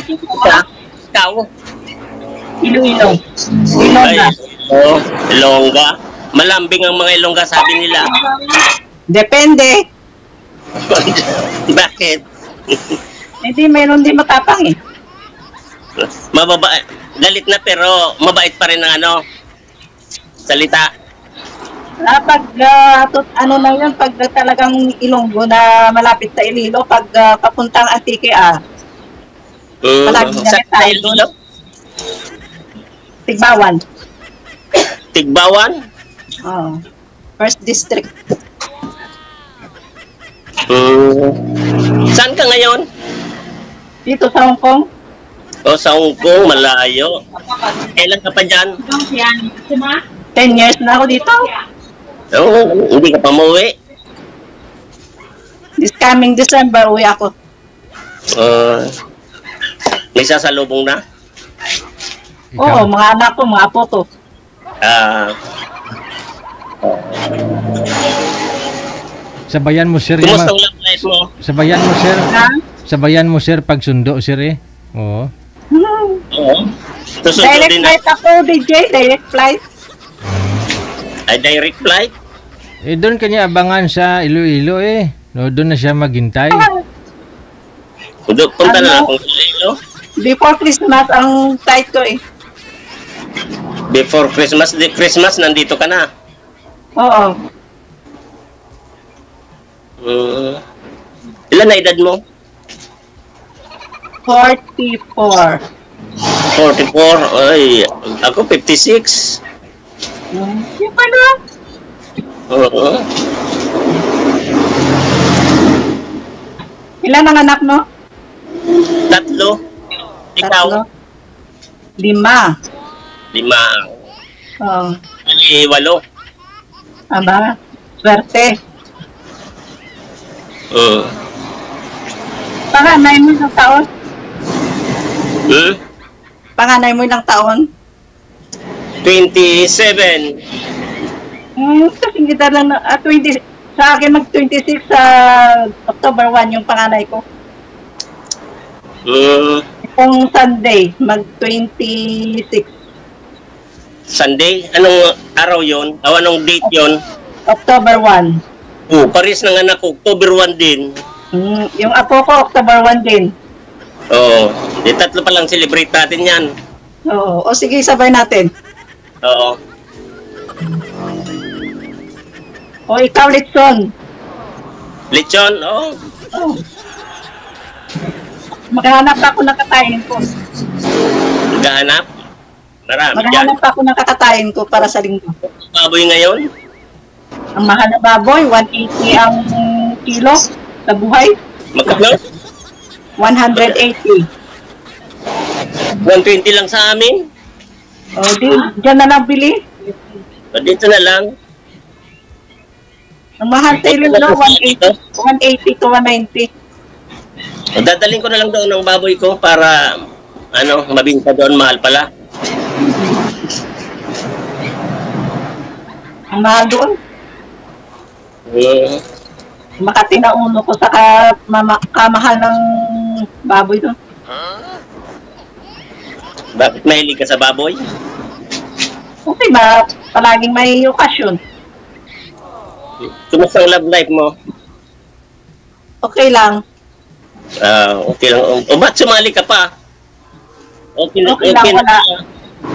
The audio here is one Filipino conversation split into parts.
Ikaw? Iloilo. Ay, Ilongga. Ilongga. Malambing ang mga Ilongga, sabi nila. Depende. Bakit? Hindi, mayroon din matapang eh. Mababa, galit na pero mabait pa rin ang salita. Pag ano na yun, pag talagang Ilonggo na malapit sa Iloilo, pag papuntang Antique, palagi Sa na tayo doon. Iloilo? Tigbawan. Tigbawan? Oh. First district. Saan ka ngayon? Dito sa Hong Kong. Sa Hong Kong, malayo. Kailan ka pa dyan? 10 years na ako dito. Hindi ka pa umuwi. This coming December, uwi ako. May sasalubong na? Oo, mga anak ko, mga apo ko. Sabayan mo, sir. Kumusta ang love life mo? Sabayan mo, sir. Ha? Sabayan mo, sir, pag sundo, sir, eh. Oo. Oo. Susunod Direct din flight ako, DJ. Direct flight. Ay, direct flight? Doon kanya abangan sa Iloilo, eh. No, doon na siya maghintay. Punta na ako sa Iloilo. Before Christmas, ang flight ko eh. Before Christmas, nandito ka na. Oo. Ilan na edad mo? 44. 44? Ay, ako 56. Yung pala. Oo. Ilan ang anak mo? 3. Ikaw? 5. 5. Oo. Ay, 8. Aba, swerte. Panganay mo ilang taon? Panganay mo ilang taon? 27. Kasi kita lang na, 20, sa akin mag-26 sa October 1 yung panganay ko. Kung Sunday, mag-26. Sunday? Anong araw yon? Anong date yon? October 1. Paris ng anak ko, October 1 din. Yung apo ko, October 1 din. Oo. Di 3 pa lang celebrate natin yan. Oo. O sige, sabay natin. Oo. O ikaw, Litson. Lechon? Oo. Oh. Maghahanap ako ng katayin ko. Maghahanap? Marami dyan. Maghahanap ako ng kakatayin ko para sa linggo. Baboy ngayon? Ang mahal na baboy, 180 ang kilo sa buhay. Magkano? 180. 120 lang sa amin? O di, dyan na lang bili. Dito na lang. Ang mahal sa ilo, no? 180 to 190. Dadaling ko na lang doon ng baboy ko para mabinta doon, mahal pala. Ang mahal doon. Makati na uno ko sa kamahal ng baboy doon. Bakit mahilig ka sa baboy? Okay, palaging may okasyon. Kumusta ang love life mo? Okay lang. Okay lang. O ba't sumali ka pa? Okay lang wala.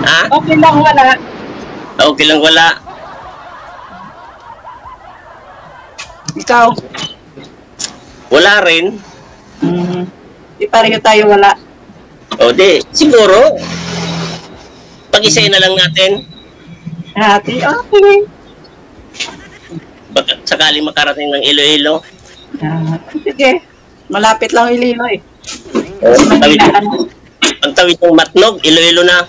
Ha? Okay lang wala. Okay lang wala. Ikaw? Wala rin. Di pareho tayo wala. O di, siguro. Pag-isayin na lang natin. Ate, okay. Baka sakaling makarating ng Iloilo. Sige. Malapit lang Iloilo eh. Pagtawid ng Matnog, Iloilo na.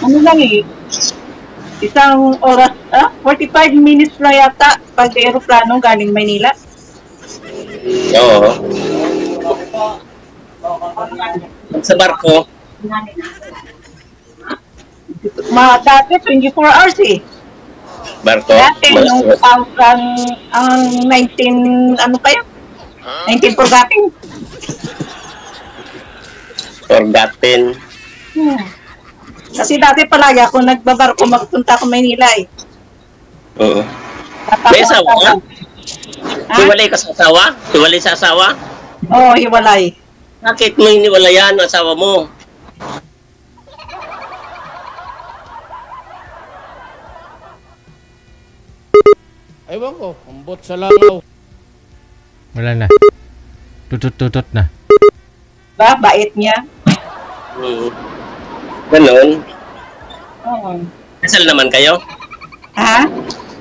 Ano lang eh. Isang oras, 45 minutes na yata pag aeroplano galing Maynila. Oo. Sa barko, Dati 24 hours eh. barko. Dati nung ang 19, ano pa yun? 19 forgotten. Forgotten. Hmm. Kasi dati palagi ako nagbabarko, magpunta ako Maynila eh. Oo. Tapos May asawa ka? Ha? Hiwalay ka sa asawa? Hiwalay sa asawa? Oo, hiwalay. Bakit mo hiniwalayan ang asawa mo? Ewan ko, ambot sa langaw. Wala na. Tutot-tutot na. Ba, bait niya. Hmm. Ganon. Oo. Kasal naman kayo? Ha?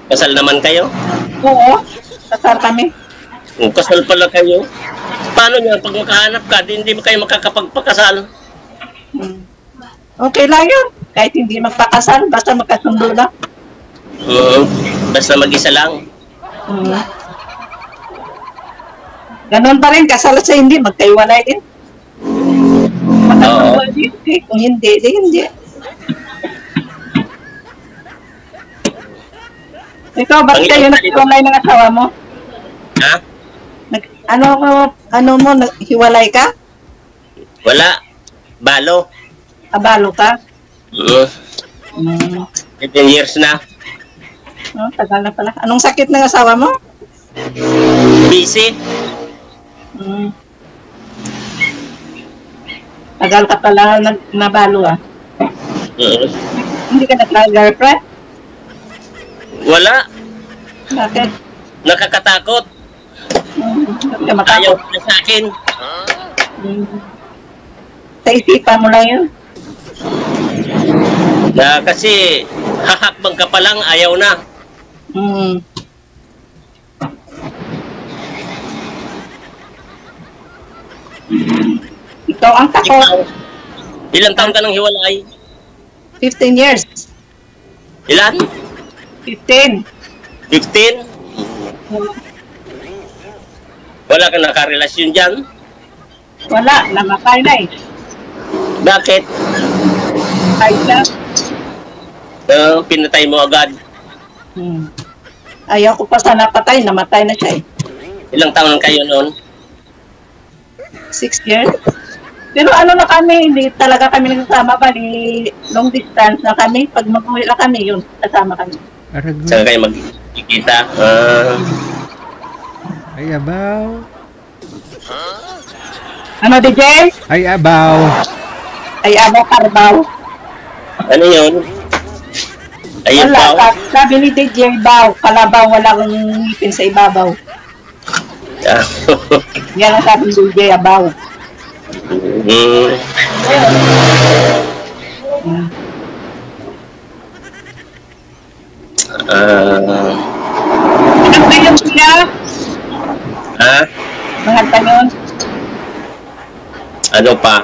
Kasal naman kayo? Oo. Kasal kami. Kung kasal pala kayo, paano niya pag makahanap ka, di mo kayo makakapagpakasal? Hmm. Okay lang yun. Kahit hindi magpakasal, basta magkasundo lang. Basta mag-isa lang. Hmm. Ganon pa rin, kasal sa hindi, magkaiwalay din. Oo. Kung hindi, di hindi. Ikaw, bakit kayo naghiwalay ng asawa mo? Ha? Ano mo, hiwalay ka? Wala. Balo. Abalo ka? Uh, Hmm. 15 years na. Oh, tagal na pala. Anong sakit ng asawa mo? Busy. Hmm. Tagal ka pala nabalo ah. Uh, Hindi ka nagka-girlfriend? wala. Bakit? Nakakatakot. Bakit ka Ayaw matakot? na sa akin. Hmm. Sa isipan mo lang yun? Na kasi hahakbang ka pa lang, ayaw na. Hmm. Ikaw ang takot. Ikaw, ilang taon ka nang hiwalay? 15 years. Ilan? 15. 15? Wala ka nakarelasyon dyan? Wala, namatay na eh. Bakit? Ay na. Pinatay mo agad. Hmm. Ayaw ko pa sana patay, namatay na siya eh. Ilang taon kayo noon? 6 years. Pero ano na kami, hindi talaga kami nagsasama pa, di long distance na kami. Pag mag-uwi na kami, yun, kasama kami. Arag Saan kayo magkikita? Ay, abaw. Ano, DJ? Ay, abaw. Ay, abo, karbaw. Ano yun? Ayun Wala, pa. sabi ni DJ, baw, kalabaw, walang ngipin sa ibabaw. Yan ang sabi ni DJ, abaw. Hmm. Hmm. Ang tayon sila, Ha? mga tayon. Ano pa?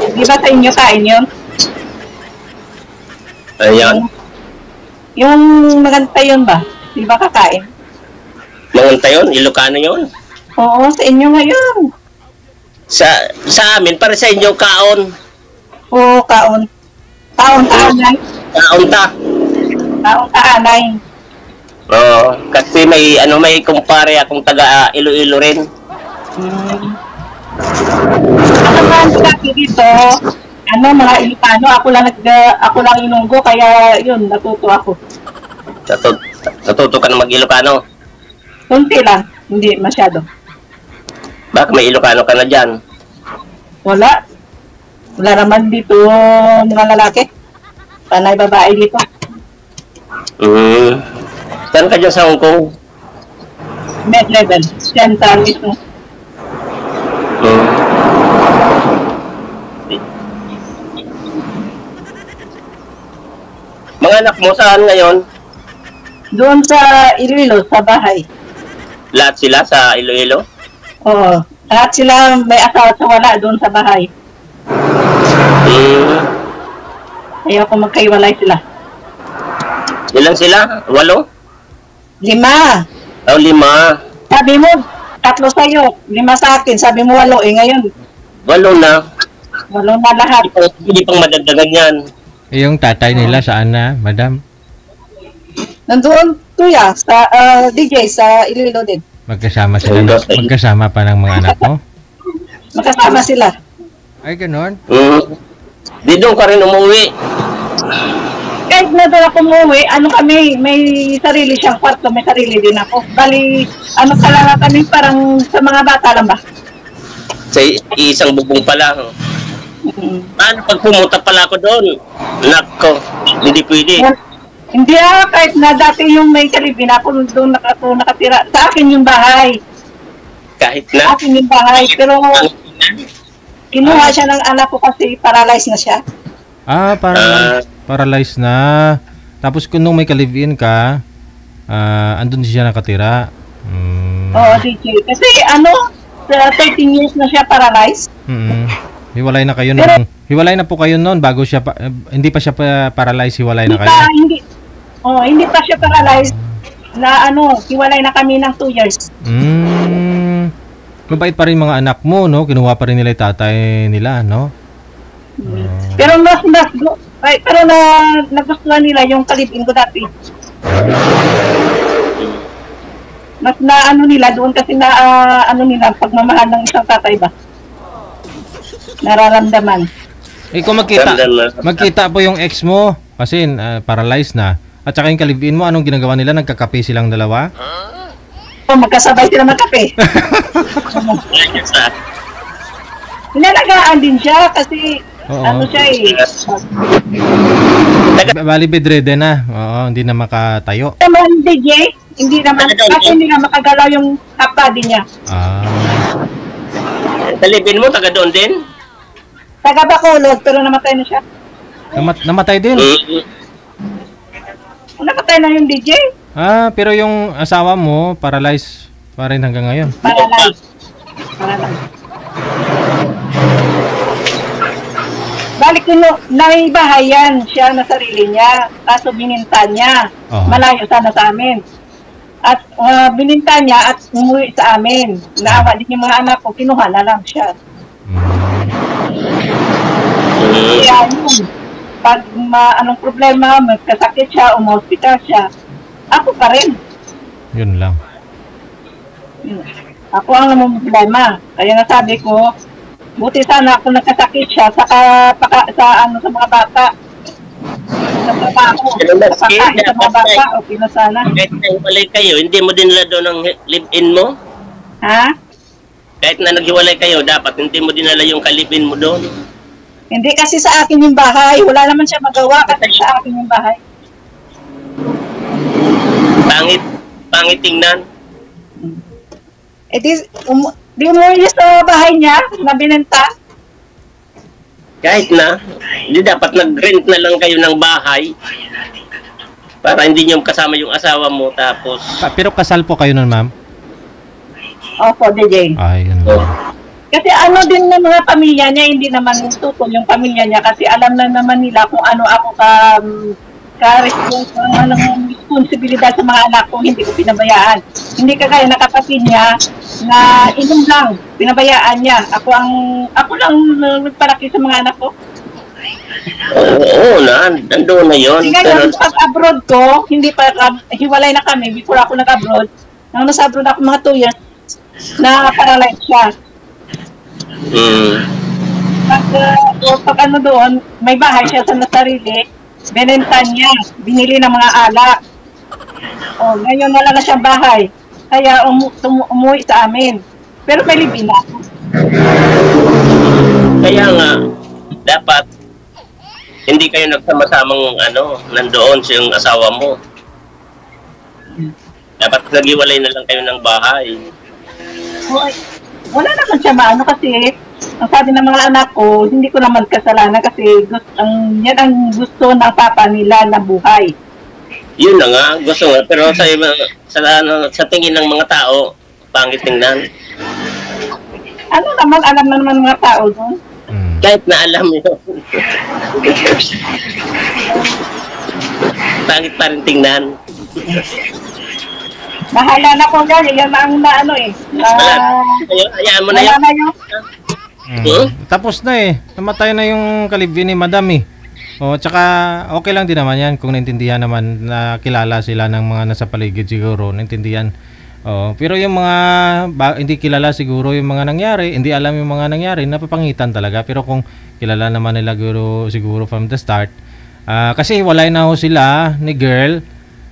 Di ba sa inyo kain yun? Ayan. Yung maganda yun ba? Di ba kakain? Manganta yun? Ilocano yun? Oo, sa inyo ngayon. Sa amin, para sa inyo, kaon. Oo, kaon. Kaon-kaanay. Kaon ta. Kaon-kaanay. Oo. Kasi may kumpare akong taga Iloilo rin. Ako man dati dito, mga Ilocano, ako lang inunggo, kaya yun, natuto ako. Natuto ka na mag-Ilocano. Kunti lang, hindi masyado. Bakit may Ilocano ka na dyan? Wala. Wala naman dito mga lalaki. Panay babae dito. Saan ka dyan sa Hong Kong? Med level. Central mismo. Mga anak mo saan ngayon? Doon sa Iloilo, sa bahay. Lahat sila sa Iloilo? Oo. Lahat sila may asawa sa wala doon sa bahay. Ayaw ko magkaiwalay sila. Ilan sila? 8? 5. 5. Sabi mo, 3 sa'yo. 5 sa akin. Sabi mo 8. Ngayon, 8 na. 8 na lahat. Hindi pang madagdagan yan. Yung tatay nila saan na, madam? Nandoon, kuya, sa DJ, sa Iloilo din. Magkasama sila, magkasama pa ng mga anak mo? Makasama sila. Ay, ganon. Di doon ka rin umuwi. Kahit na doon ako umuwi, kami, may sarili siyang kwarto, may sarili din ako. Bali, talaga kami parang sa mga bata lang ba? Sa isang bubong pala. Paano pag pumunta pala ako doon? Nako, hindi pwede. Hindi kahit na dati yung may kalibin ako doon nakatira. Sa akin yung bahay. Kahit Sa na. akin yung bahay. Pero kinuha siya ng anak ko kasi paralyzed na siya. Paralyzed na. Tapos kung nung may ka-live-in ka, andun siya nakatira. Oo, DJ. Kasi sa 13 years na siya paralyzed. Hiwalay na kayo Pero, hiwalay na po kayo noon bago siya hindi pa siya paralyzed, hiwalay na kayo. Hindi pa siya paralyzed na hiwalay na kami ng 2 years. Mabait pa rin mga anak mo, no? Kinuha pa rin nila yung tatay nila, no? Pero nagustuhan nila yung kalibin ko dati. Mas nila doon kasi nila pagmamahal ng isang tatay ba? Nararamdaman. Kung magkita po yung ex mo kasi paralyzed na at saka yung kalibin mo, anong ginagawa nila? Nagkakape silang dalawa? Magkasabay sila magkape. Inalagaan din siya kasi siya Bali bedridden na. Oo, hindi na makatayo. Naman DJ, hindi naman kasi hindi na makagalaw yung kapadi niya. Kalibin mo, taga doon din? Taga Bacolod, pero namatay na siya. Namatay din? Namatay na yung DJ. Pero yung asawa mo, paralyzed pa rin hanggang ngayon. Paralyzed. Balik ko naibahayan siya na sarili niya, kaso bininta niya. Malayo sana sa amin. At bininta niya at umuwi sa amin. Naawa din yung mga anak ko, kinuha na lang siya. Kaya pag anong problema, magkasakit siya, umahospital siya, ako pa rin. Yun lang. Ako ang namumblema. Kaya nasabi ko, buti sana ako nagkasakit siya sa mga bata. Sa trabaho. Sa mga bata, okay na sana. Kahit na hiwalay kayo, hindi mo din nila doon ang live-in mo? Ha? Kahit na naghiwalay kayo, dapat hindi mo dinala yung kalibin mo doon. Hindi kasi sa akin yung bahay. Wala naman siya magawa kasi sa akin yung bahay. Pangit tingnan. Di umuwi sa bahay niya na binenta. Kahit na, hindi dapat nag-rent na lang kayo ng bahay para hindi nyo kasama yung asawa mo tapos... Pero kasal po kayo nun, ma'am? Opo, DJ. Ay, yun. Kasi din ng mga pamilya niya, hindi naman tutol yung pamilya niya kasi alam na naman nila kung ano ako responsibilidad sa mga anak ko, hindi ko pinabayaan. Hindi kagaya na kapatid niya na inom lang, pinabayaan niya. Ako lang nagpalaki sa mga anak ko. Oo, nandoon na yun. Pero pag-abroad ko, hindi pa, hiwalay na kami before ako nag-abroad. Nang nasa abroad ako mga 2 years, na-paralyze siya. Pag doon, may bahay siya sa sarili, binenta niya, binili ng mga alak. Ngayon wala na siyang bahay. Kaya umuwi sa amin. Pero may libin na. Kaya nga, dapat hindi kayo nagsama-samang nandoon sa yung asawa mo. Dapat naghiwalay na lang kayo ng bahay. Wala naman siya kasi ang sabi ng mga anak ko, hindi ko naman kasalanan kasi yan ang gusto ng papa nila na buhay. Yun na nga, gusto nga. Pero sa tingin ng mga tao, pangit tingnan. Alam na naman mga tao doon. Kahit na alam yun. Pangit pa rin tingnan. Bahala na ko yan. Yan ang hayaan mo na yun. Tapos na namatay na yung kalibin ni Madam tsaka okay lang din naman yan kung naintindihan naman na kilala sila ng mga nasa paligid siguro, naintindihan. Oo, pero yung mga hindi kilala siguro yung mga nangyari, hindi alam yung mga nangyari, napapangitan talaga. Pero kung kilala naman nila siguro from the start, kasi hiwalay na ho sila ni girl.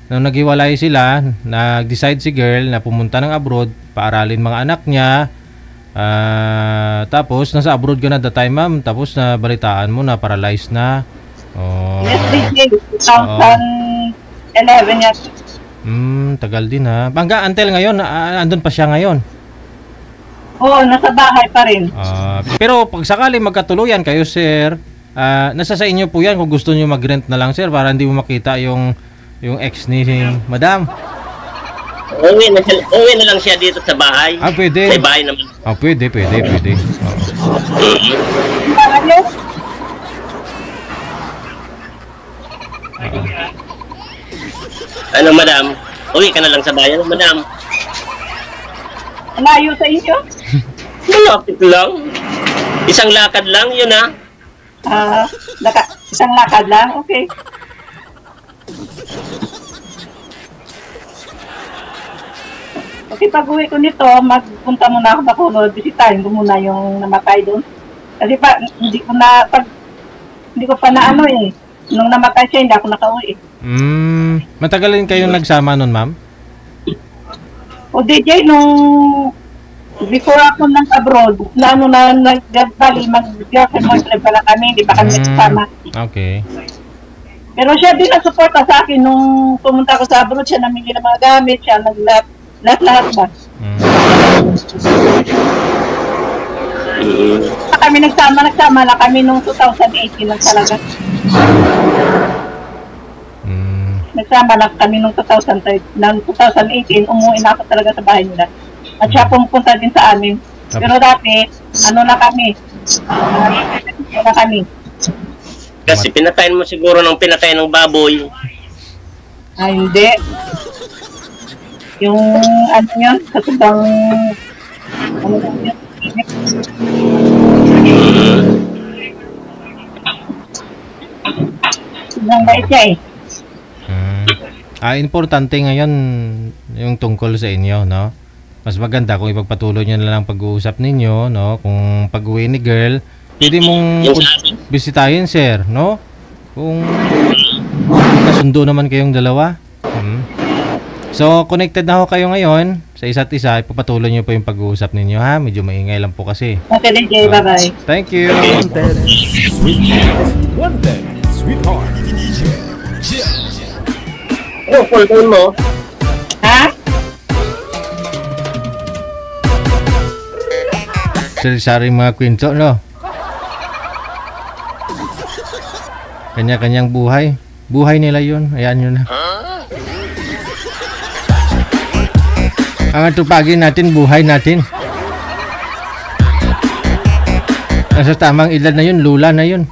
Nung naghiwalay sila, nag-decide si girl na pumunta ng abroad, paaralin mga anak niya. Tapos nasa abroad ka na that time, ma'am. Tapos na balitaan mo na paralyzed na. Oh. Yes, DJ. 2011 yan. Tagal din ha. Hanggang until ngayon, andun pa siya ngayon. Oo, nasa bahay pa rin. Pero pag sakali magkatuluyan kayo, sir, nasa sa inyo po yan kung gusto niyo mag-rent na lang, sir, para hindi mo makita yung ex ni madam. Uwi na lang siya dito sa bahay. Pwede. May bahay naman. Pwede. Ano, madam? Uwi ka na lang sa bayan, madam. Layo sa inyo? Malapit lang. Isang lakad lang, yun ha. Isang lakad lang? Okay. Okay, pag uwi ko nito, magpunta muna ako sa Bacolod, bisitahin ko muna yung namatay doon. Kasi hindi ko pa na ano eh. Nung namatay siya, hindi ako nakauwi eh. Matagal din kayong nagsama nun, ma'am? O DJ, nung before ako nang abroad, mag-girlfriend pala kami, di ba kami nagsama. Okay. Pero siya din ang suporta sa akin nung pumunta ko sa abroad, siya namili ng mga gamit, siya lahat ba. Kami nagsama na kami nung 2018 lang talaga. Nagsama lang kami nung 2018, umuwi na ako talaga sa bahay nila. At siya pumunta din sa amin. Pero dati, kami. Kasi pinatayin mo siguro ng pinatayin ng baboy. Ay, hindi. Yung yun, katubang yun. Sobrang bait siya eh. Importante ngayon yung tungkol sa inyo, no? Mas maganda kung ipagpatuloy nyo na lang pag-uusap ninyo, no? Kung pag-uwi ni girl, pwede mong bisitahin, sir, no? Kung nasundo naman kayong dalawa. So, connected na ho kayo ngayon sa isa't isa. Ipapatuloy nyo po yung pag-uusap ninyo, ha? Medyo maingay lang po kasi. Okay, DJ. Bye-bye. Thank you. Wanted, sweetheart. Ano, full phone mo? Ha? Sari-sari mga kwento, no? Kanya-kanyang buhay. Buhay nila yun. Ayan yun na. Ang tupagin natin, buhay natin. Nasa tamang edad na yun, lula na yun.